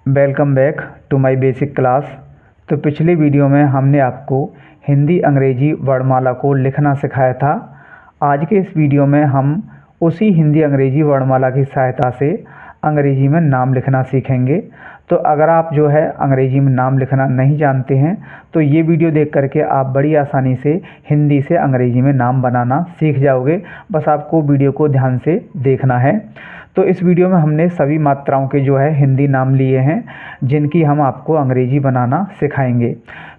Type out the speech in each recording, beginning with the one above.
Welcome back to my basic class. तो पिछले video में हमने आपको हिंदी अंग्रेजी वर्णमाला को लिखना सिखाया था। आज के इस वीडियो में हम उसी हिंदी अंग्रेजी वर्णमाला की सहायता से अंग्रेजी में नाम लिखना सीखेंगे। तो अगर आप जो है अंग्रेजी में नाम लिखना नहीं जानते हैं तो ये वीडियो देख करके आप बड़ी आसानी से हिंदी से अंग्रेजी में नाम बनाना सीख जाओगे। बस आपको वीडियो को ध्यान से देखना है। तो इस वीडियो में हमने सभी मात्राओं के जो है हिंदी नाम लिए हैं जिनकी हम आपको अंग्रेजी बनाना सिखाएंगे।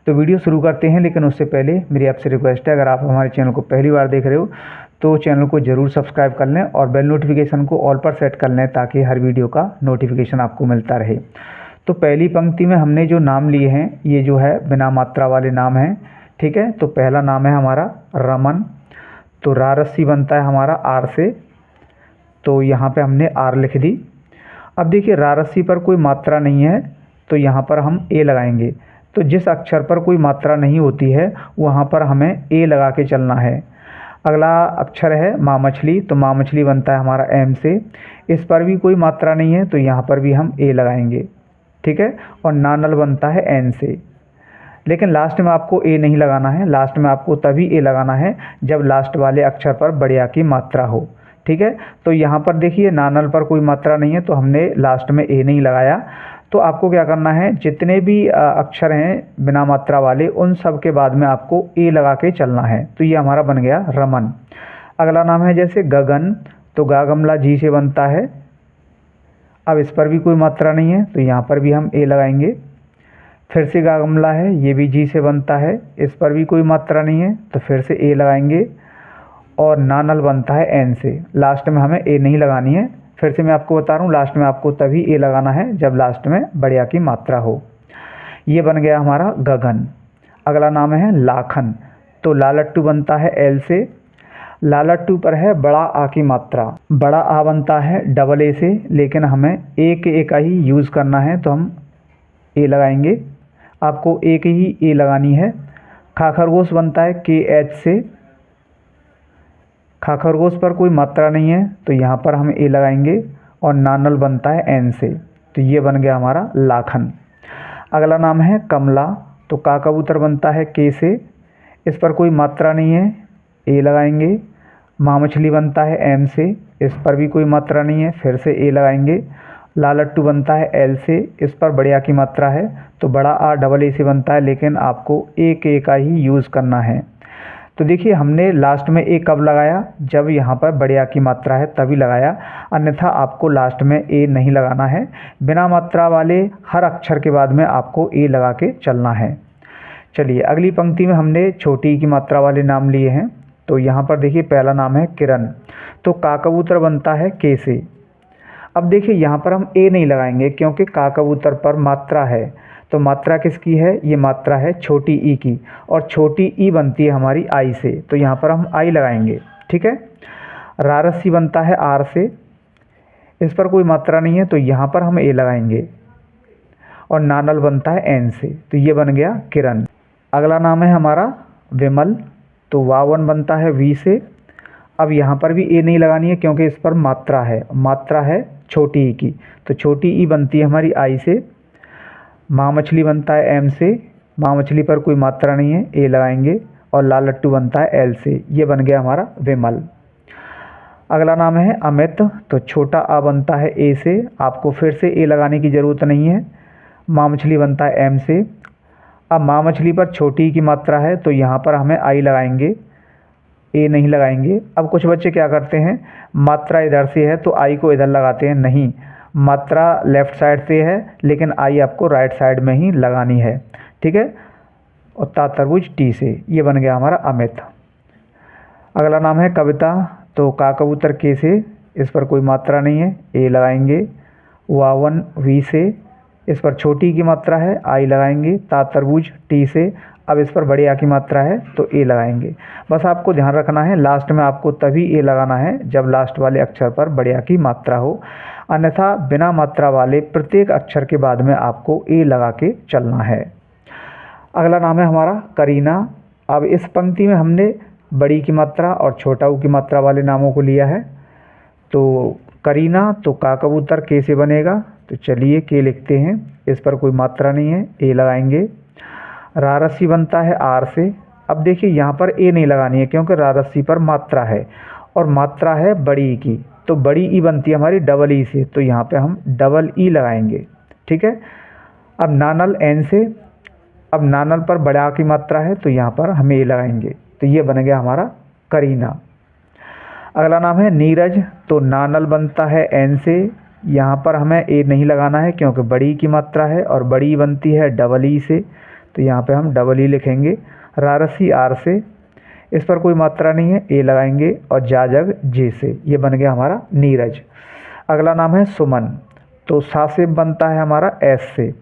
तो वीडियो शुरू करते हैं, लेकिन उससे पहले मेरी आपसे रिक्वेस्ट है, अगर आप हमारे चैनल को पहली बार देख रहे हो तो चैनल को ज़रूर सब्सक्राइब कर लें और बेल नोटिफिकेशन को ऑल पर सेट कर लें ताकि हर वीडियो का नोटिफिकेशन आपको मिलता रहे। तो पहली पंक्ति में हमने जो नाम लिए हैं ये जो है बिना मात्रा वाले नाम हैं, ठीक है। तो पहला नाम है हमारा रमन। तो रा रस्सी बनता है हमारा आर से, तो यहाँ पे हमने आर लिख दी। अब देखिए रा रस्सी पर कोई मात्रा नहीं है तो यहाँ पर हम ए लगाएंगे। तो जिस अक्षर पर कोई मात्रा नहीं होती है वहाँ पर हमें ए लगा के चलना है। अगला अक्षर है माँ मछली, तो माँ मछली बनता है हमारा एम से। इस पर भी कोई मात्रा नहीं है तो यहाँ पर भी हम ए लगाएंगे, ठीक है। और नानल बनता है एन से, लेकिन लास्ट में आपको ए नहीं लगाना है। लास्ट में आपको तभी ए लगाना है जब लास्ट वाले अक्षर पर बड़े आ की मात्रा हो, ठीक है। तो यहाँ पर देखिए नानल पर कोई मात्रा नहीं है तो हमने लास्ट में ए नहीं लगाया। तो आपको क्या करना है, जितने भी अक्षर हैं बिना मात्रा वाले उन सब के बाद में आपको ए लगा के चलना है। तो ये हमारा बन गया रमन। अगला नाम है जैसे गगन, तो गा गमला जी से बनता है। अब इस पर भी कोई मात्रा नहीं है तो यहाँ पर भी हम ए लगाएंगे। फिर से गा गमला है, ये भी जी से बनता है, इस पर भी कोई मात्रा नहीं है तो फिर से ए लगाएंगे। और नानल बनता है एन से, लास्ट में हमें ए नहीं लगानी है। फिर से मैं आपको बता रहा हूँ, लास्ट में आपको तभी ए लगाना है जब लास्ट में बढ़िया की मात्रा हो। ये बन गया हमारा गगन। अगला नाम है लाखन, तो लालट्टू बनता है एल से। लालट्टू पर है बड़ा आ की मात्रा, बड़ा आ बनता है डबल ए से, लेकिन हमें एक ए का ही यूज़ करना है तो हम ए लगाएंगे। आपको एक ही ए लगानी है। खाखरगोश बनता है के एच से। खाखरगोश पर कोई मात्रा नहीं है तो यहाँ पर हम ए लगाएंगे। और नानल बनता है एन से, तो ये बन गया हमारा लाखन। अगला नाम है कमला, तो का कबूतर बनता है के से। इस पर कोई मात्रा नहीं है, ए लगाएंगे। माँ मछली बनता है एम से, इस पर भी कोई मात्रा नहीं है, फिर से ए लगाएंगे। लालट्टू बनता है एल से, इस पर बड़े आ की मात्रा है तो बड़ा आ डबल ए से बनता है, लेकिन आपको एक ए का ही यूज़ करना है। तो देखिए हमने लास्ट में ए कब लगाया, जब यहाँ पर बड़े आ की मात्रा है तभी लगाया, अन्यथा आपको लास्ट में ए नहीं लगाना है। बिना मात्रा वाले हर अक्षर के बाद में आपको ए लगा के चलना है। चलिए अगली पंक्ति में हमने छोटी की मात्रा वाले नाम लिए हैं। तो यहाँ पर देखिए पहला नाम है किरण, तो का कबूतर बनता है के से। अब देखिए यहाँ पर हम ए नहीं लगाएंगे क्योंकि का कबूतर पर मात्रा है। तो मात्रा किसकी है, ये मात्रा है छोटी ई की, और छोटी ई बनती है हमारी आई से, तो यहाँ पर हम आई लगाएंगे, ठीक है। रा रस्सी बनता है आर से, इस पर कोई मात्रा नहीं है तो यहाँ पर हम ए लगाएंगे। और नानल बनता है एन से, तो ये बन गया किरण। अगला नाम है हमारा विमल, तो वावन बनता है वी से। अब यहाँ पर भी ए नहीं लगानी है क्योंकि इस पर मात्रा है छोटी ई की, तो छोटी ई बनती है हमारी आई से। माँ मछली बनता है एम से, माँ मछली पर कोई मात्रा नहीं है, ए लगाएंगे। और लालट्टू बनता है एल से, ये बन गया हमारा विमल। अगला नाम है अमित, तो छोटा आ बनता है ए से, आपको फिर से ए लगाने की ज़रूरत नहीं है। माँ मछली बनता है एम से। अब माँ मछली पर छोटी ई की मात्रा है तो यहाँ पर हमें आई लगाएंगे, ए नहीं लगाएंगे। अब कुछ बच्चे क्या करते हैं, मात्रा इधर से है तो आई को इधर लगाते हैं, नहीं, मात्रा लेफ़्ट साइड से है लेकिन आई आपको राइट साइड में ही लगानी है, ठीक है। और ता तरबूज टी से, ये बन गया हमारा अमित। अगला नाम है कविता, तो का कबूतर के से, इस पर कोई मात्रा नहीं है, ए लगाएंगे। वावन वी से, इस पर छोटी की मात्रा है, आई लगाएंगे। ता तरबूज टी से, अब इस पर बड़ी आ की मात्रा है तो ए लगाएंगे। बस आपको ध्यान रखना है लास्ट में आपको तभी ए लगाना है जब लास्ट वाले अक्षर पर बड़ी आ की मात्रा हो, अन्यथा बिना मात्रा वाले प्रत्येक अक्षर के बाद में आपको ए लगा के चलना है। अगला नाम है हमारा करीना। अब इस पंक्ति में हमने बड़ी की मात्रा और छोटा ऊ की मात्रा वाले नामों को लिया है। तो करीना, तो का कबूतर के से बनेगा, तो चलिए के लिखते हैं। इस पर कोई मात्रा नहीं है, ए लगाएंगे। रा रस्सी बनता है आर से। अब देखिए यहाँ पर ए नहीं लगानी है क्योंकि रा रस्सी पर मात्रा है और मात्रा है बड़ी ई की, तो बड़ी ई बनती है हमारी डबल ई से, तो यहाँ पे हम डबल ई लगाएंगे। ठीक है। अब नानल एन से, अब नानल पर बड़ा की मात्रा है तो यहाँ पर हम ए लगाएंगे, तो ये बन गया हमारा करीना। अगला नाम है नीरज, तो नानल बनता है एन से, यहाँ पर हमें ए नहीं लगाना है क्योंकि बड़ी की मात्रा है और बड़ी बनती है डबल ई से, तो यहाँ पे हम डबल ई लिखेंगे। रारसी आर से, इस पर कोई मात्रा नहीं है, ए लगाएंगे और जाजग जे से, ये बन गया हमारा नीरज। अगला नाम है सुमन, तो सा से बनता है हमारा एस से।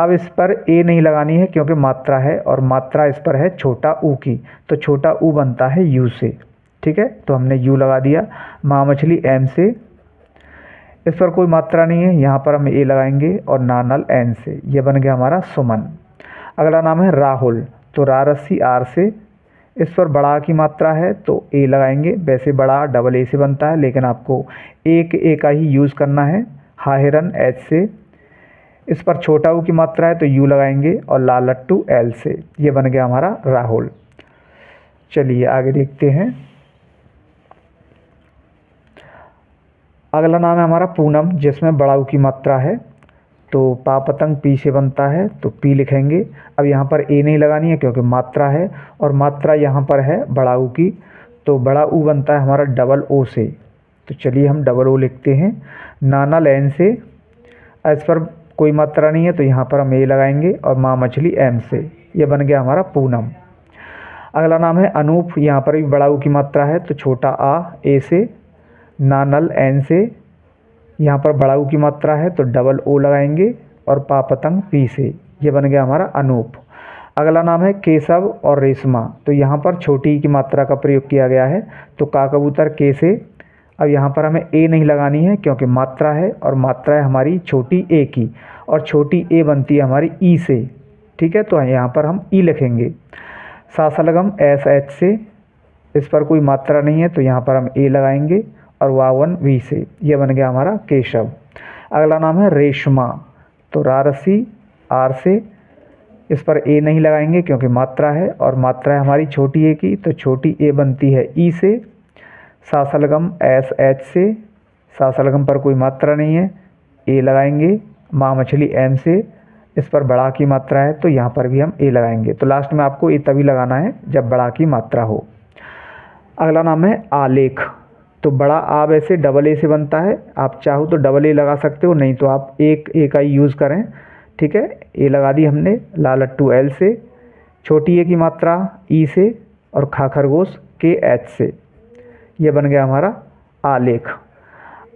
अब इस पर ए नहीं लगानी है क्योंकि मात्रा है और मात्रा इस पर है छोटा ऊ की, तो छोटा ऊ बनता है यू से। ठीक है, तो हमने यू लगा दिया। माँ मछली एम से, इस पर कोई मात्रा नहीं है, यहाँ पर हम ए लगाएंगे और नानल एन से, ये बन गया हमारा सुमन। अगला नाम है राहुल, तो रा रस्सी आर से, इस पर बड़ा की मात्रा है तो ए लगाएंगे। वैसे बड़ा डबल ए से बनता है लेकिन आपको एक ए का ही यूज़ करना है। हाहिरन एच से, इस पर छोटा ऊ की मात्रा है तो यू लगाएंगे और लालट्टू एल से, ये बन गया हमारा राहुल। चलिए आगे देखते हैं। अगला नाम है हमारा पूनम, जिसमें बड़ा ऊ की मात्रा है, तो पा पतंग पी से बनता है तो पी लिखेंगे। अब यहाँ पर ए नहीं लगानी है क्योंकि मात्रा है और मात्रा यहाँ पर है बड़ा ऊ की, तो बड़ा ऊ बनता है हमारा डबल ओ से, तो चलिए हम डबल ओ लिखते हैं। नाना लैन से, इस पर कोई मात्रा नहीं है तो यहाँ पर हम ए लगाएंगे और माँ मछली एम से, ये बन गया हमारा पूनम। अगला नाम है अनूप, यहाँ पर भी बड़ा ऊ की मात्रा है तो छोटा आ ए से, नानल एन से, यहाँ पर बड़ा ऊ की मात्रा है तो डबल ओ लगाएंगे और पा पतंग पी से, ये बन गया हमारा अनूप। अगला नाम है केशव और रेशमा, तो यहाँ पर छोटी की मात्रा का प्रयोग किया गया है, तो का कबूतर के से। अब यहाँ पर हमें ए नहीं लगानी है क्योंकि मात्रा है और मात्रा है हमारी छोटी ए की और छोटी ए बनती है हमारी ई से। ठीक है, तो यहाँ पर हम ई लिखेंगे। सासलगम एस एच से, इस पर कोई मात्रा नहीं है तो यहाँ पर हम ए लगाएंगे और वावन वी से, ये बन गया हमारा केशव। अगला नाम है रेशमा, तो रारसी आर से, इस पर ए नहीं लगाएंगे क्योंकि मात्रा है और मात्रा है हमारी छोटी ए की, तो छोटी ए बनती है ई से। सासलगम एस एच से, सासलगम पर कोई मात्रा नहीं है, ए लगाएंगे। माँ मछली एम से, इस पर बड़ा की मात्रा है तो यहाँ पर भी हम ए लगाएंगे। तो लास्ट में आपको ए तभी लगाना है जब बड़ा की मात्रा हो। अगला नाम है आलेख, तो बड़ा आ वैसे डबल ए से बनता है, आप चाहो तो डबल ए लगा सकते हो, नहीं तो आप एक ए का ही यूज़ करें। ठीक है, ए लगा दी हमने। लालट्टू एल से, छोटी ए की मात्रा ई से और खा खरगोश के एच से, ये बन गया हमारा आलेख।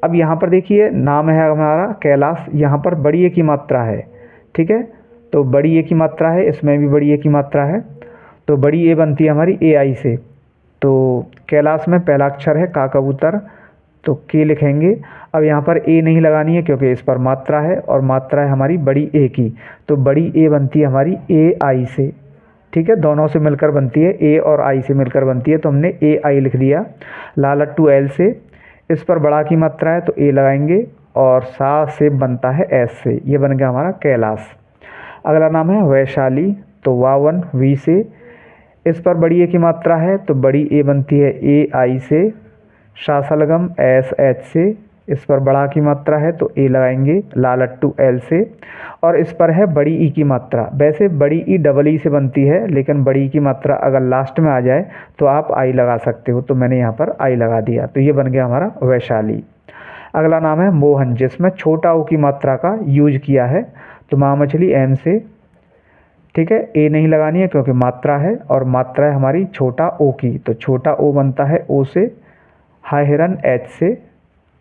अब यहाँ पर देखिए नाम है हमारा कैलाश, यहाँ पर बड़ी ए की मात्रा है। ठीक है, तो बड़ी ए की मात्रा है, इसमें भी बड़ी ए की मात्रा है, तो बड़ी ए बनती है हमारी ए आई से। तो कैलाश में पहला अक्षर है का कबूतर, तो के लिखेंगे। अब यहाँ पर ए नहीं लगानी है क्योंकि इस पर मात्रा है और मात्रा है हमारी बड़ी ए की, तो बड़ी ए बनती है हमारी ए आई से। ठीक है, दोनों से मिलकर बनती है, ए और आई से मिलकर बनती है, तो हमने ए आई लिख दिया। लालट्टू एल से, इस पर बड़ा की मात्रा है तो ए लगाएंगे और सा से बनता है एस से, ये बन गया हमारा कैलाश। अगला नाम है वैशाली, तो वावन वी से, इस पर बड़ी ए की मात्रा है तो बड़ी ए बनती है ए आई से। शासलगम एस एच से, इस पर बड़ा की मात्रा है तो ए लगाएंगे। लालट्टू एल से, और इस पर है बड़ी ई की मात्रा, वैसे बड़ी ई डबल ई से बनती है लेकिन बड़ी ई की मात्रा अगर लास्ट में आ जाए तो आप आई लगा सकते हो, तो मैंने यहाँ पर आई लगा दिया, तो ये बन गया हमारा वैशाली। अगला नाम है मोहन, जिसमें छोटा ओ की मात्रा का यूज किया है, तो माँ मछली एम से। ठीक है, ए नहीं लगानी है क्योंकि मात्रा है और मात्रा है हमारी छोटा ओ की, तो छोटा ओ बनता है ओ से। हाहिरन एच से,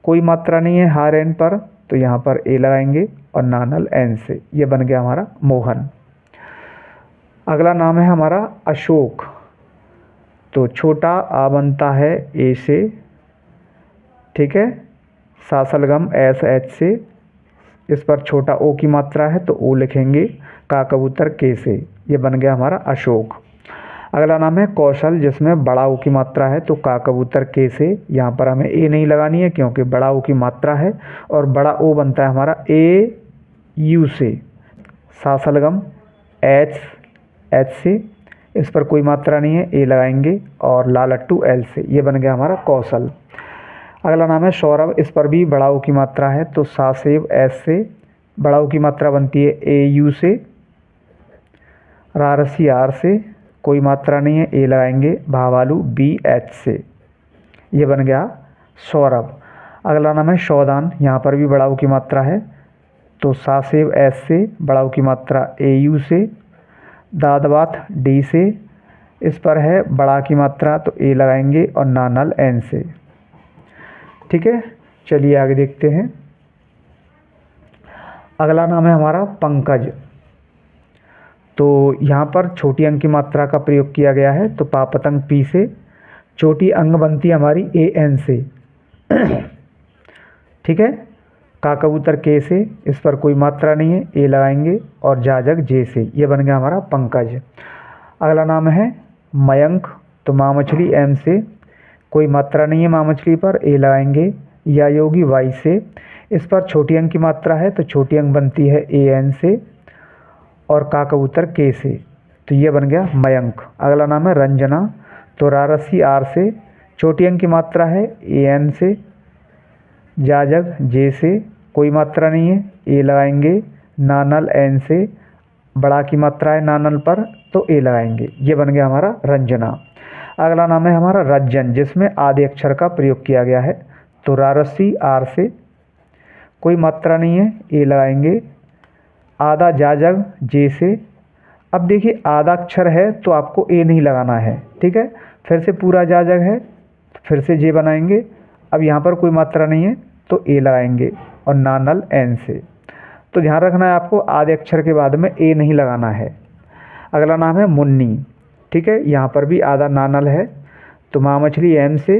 कोई मात्रा नहीं है हार एन पर, तो यहाँ पर ए लगाएंगे और नानल एन से, ये बन गया हमारा मोहन। अगला नाम है हमारा अशोक, तो छोटा आ बनता है ए से। ठीक है, सासलगम एस एच से, इस पर छोटा ओ की मात्रा है तो ओ लिखेंगे। का कबूतर के से, ये बन गया हमारा अशोक। अगला नाम है कौशल, जिसमें बड़ा ओ की मात्रा है तो का कबूतर के से, यहाँ पर हमें ए नहीं लगानी है क्योंकि बड़ा ओ की मात्रा है और बड़ा ओ बनता है हमारा ए यू से, सासलगम एच, एच से, इस पर कोई मात्रा नहीं है, ए लगाएंगे, और लालट्टू एल से। ये बन गया हमारा कौशल। अगला नाम है सौरभ, इस पर भी बड़ा ऊ की मात्रा है, तो सासेब एस से, बड़ा ऊ की मात्रा बनती है ए यू से, रारसी आर से, कोई मात्रा नहीं है, ए लगाएंगे, भावालू बी एच से। ये बन गया सौरभ। अगला नाम है सौदान, यहाँ पर भी बड़ा ऊ की मात्रा है, तो सासेब एस से, बड़ा ऊ की मात्रा ए यू से, दादवात डी से, इस पर है बड़ा की मात्रा तो ए लगाएंगे, और नानल एन से। ठीक है, चलिए आगे देखते हैं। अगला नाम है हमारा पंकज, तो यहाँ पर छोटी अंक की मात्रा का प्रयोग किया गया है, तो पापतंग पी से, छोटी अंग बनती है हमारी ए एन से। ठीक है, का कबूतर के से, इस पर कोई मात्रा नहीं है, ए लगाएंगे, और जाजक जे से। ये बन गया हमारा पंकज। अगला नाम है मयंक, तो माँ मछली एम से, कोई मात्रा नहीं है माँ मछली पर, ए लगाएंगे, या योगी वाई से, इस पर छोटी अंक की मात्रा है, तो छोटी अंक बनती है ए एन से, और का कबूतर के से, तो ये बन गया मयंक। अगला नाम है रंजना, तो रारसी आर से, छोटी अंक की मात्रा है ए एन से, जाजग जे से, कोई मात्रा नहीं है, ए लगाएंगे, नानल एन से, बड़ा की मात्रा है नानल पर, तो ए लगाएंगे। ये बन गया हमारा रंजना। अगला नाम है हमारा रज्जन, जिसमें आधे अक्षर का प्रयोग किया गया है, तो रारसी आर से, कोई मात्रा नहीं है, ए लगाएंगे, आधा जाजग जे से। अब देखिए आधा अक्षर है तो आपको ए नहीं लगाना है, ठीक है, फिर से पूरा जाजग है, फिर से जे बनाएंगे। अब यहाँ पर कोई मात्रा नहीं है तो ए लगाएंगे, और नानल एन से। तो ध्यान रखना है आपको, आधे अक्षर के बाद में ए नहीं लगाना है। अगला नाम है मुन्नी, ठीक है, यहाँ पर भी आधा नानल है, तो माँ मछली एम से,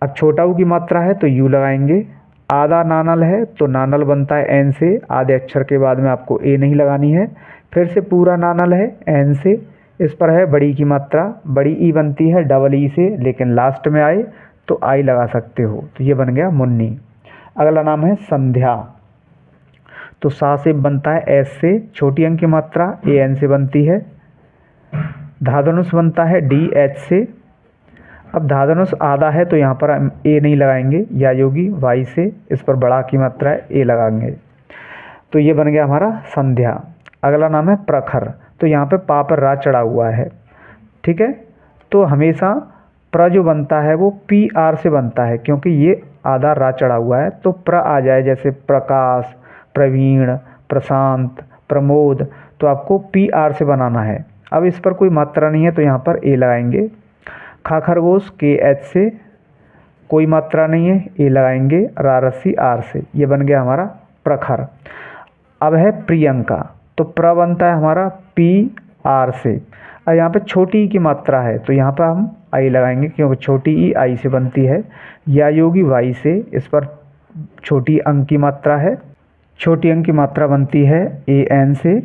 अब छोटा ऊ की मात्रा है तो यू लगाएंगे, आधा नानल है तो नानल बनता है एन से, आधे अक्षर के बाद में आपको ए नहीं लगानी है, फिर से पूरा नानल है एन से, इस पर है बड़ी की मात्रा, बड़ी ई बनती है डबल ई से, लेकिन लास्ट में आए तो आई लगा सकते हो, तो ये बन गया मुन्नी। अगला नाम है संध्या, तो सा से बनता है एस से, छोटी अंक की मात्रा ए एन से बनती है, धाधनुष बनता है डी एच से। अब धाधनुष आधा है तो यहाँ पर हम ए नहीं लगाएंगे, या योगी वाई से, इस पर बड़ा की मात्रा है ए लगाएंगे, तो ये बन गया हमारा संध्या। अगला नाम है प्रखर, तो यहाँ पे पा पर रा चढ़ा हुआ है, ठीक है, तो हमेशा प्र जो बनता है वो पी आर से बनता है, क्योंकि ये आधा रा चढ़ा हुआ है, तो प्र आ जाए, जैसे प्रकाश, प्रवीण, प्रशांत, प्रमोद, तो आपको पी आर से बनाना है। अब इस पर कोई मात्रा नहीं है तो यहाँ पर ए लगाएंगे। खा खरगोश के एच से, कोई मात्रा नहीं है, ए लगाएंगे, रारसी आर से। ये बन गया हमारा प्रखर। अब है प्रियंका, तो प्र बनता है हमारा पी आर से, और यहाँ पे छोटी ई की मात्रा है तो यहाँ पर हम आई लगाएंगे, क्योंकि छोटी ई आई से बनती है, या योगी वाई से, इस पर छोटी अंक की मात्रा है, छोटी अंक की मात्रा बनती है ए एन से,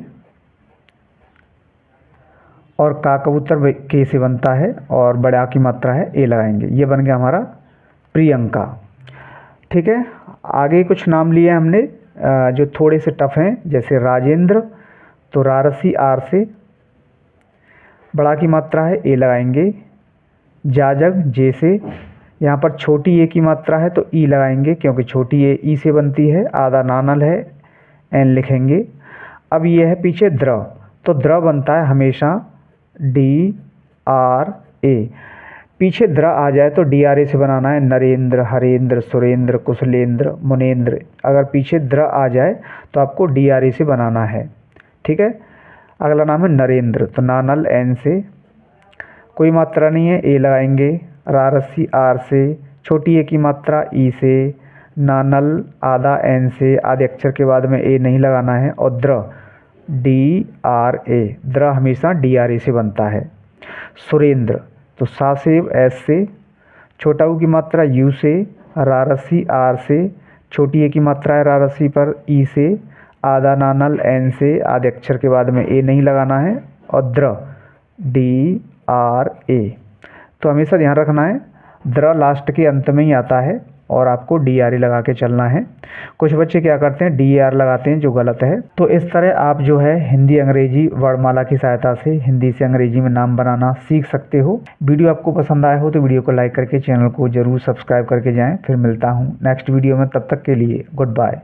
और का कबूतर के से बनता है, और बड़ा की मात्रा है ए लगाएंगे। ये बन गया हमारा प्रियंका। ठीक है, आगे कुछ नाम लिए हमने जो थोड़े से टफ हैं, जैसे राजेंद्र, तो रारसी आर से, बड़ा की मात्रा है ए लगाएंगे, जाजग जे से, यहाँ पर छोटी ए की मात्रा है तो ई लगाएंगे, क्योंकि छोटी ए ई से बनती है, आधा नानल है एन लिखेंगे। अब ये है पीछे द्र, तो द्र बनता है हमेशा डी आर ए, पीछे द्र आ जाए तो डी आर ए से बनाना है, नरेंद्र, हरेंद्र, सुरेंद्र, कुशलेंद्र, मुनेंद्र। अगर पीछे द्र आ जाए तो आपको डी आर ए से बनाना है, ठीक है। अगला नाम है नरेंद्र, तो नानल एन से, कोई मात्रा नहीं है, ए लगाएंगे, रारसी आर से, छोटी ए की मात्रा ई से, नानल आधा एन से, आधे अक्षर के बाद में ए नहीं लगाना है, और द्र डी आर ए, द्र हमेशा डी आर ए से बनता है। सुरेंद्र, तो सा सेव एस से, छोटा ऊ की मात्रा यू से, रारसी आर से, छोटी ए की मात्रा है रारसी पर ई से, आधा नानल एन से, आधे अक्षर के बाद में ए नहीं लगाना है, और द्र डी आर ए। तो हमेशा ध्यान रखना है, द्र लास्ट के अंत में ही आता है, और आपको DRE लगा के चलना है। कुछ बच्चे क्या करते हैं DAR लगाते हैं, जो गलत है। तो इस तरह आप जो है हिंदी अंग्रेजी वर्णमाला की सहायता से हिंदी से अंग्रेजी में नाम बनाना सीख सकते हो। वीडियो आपको पसंद आया हो तो वीडियो को लाइक करके चैनल को जरूर सब्सक्राइब करके जाएं। फिर मिलता हूं नेक्स्ट वीडियो में, तब तक के लिए गुड बाय।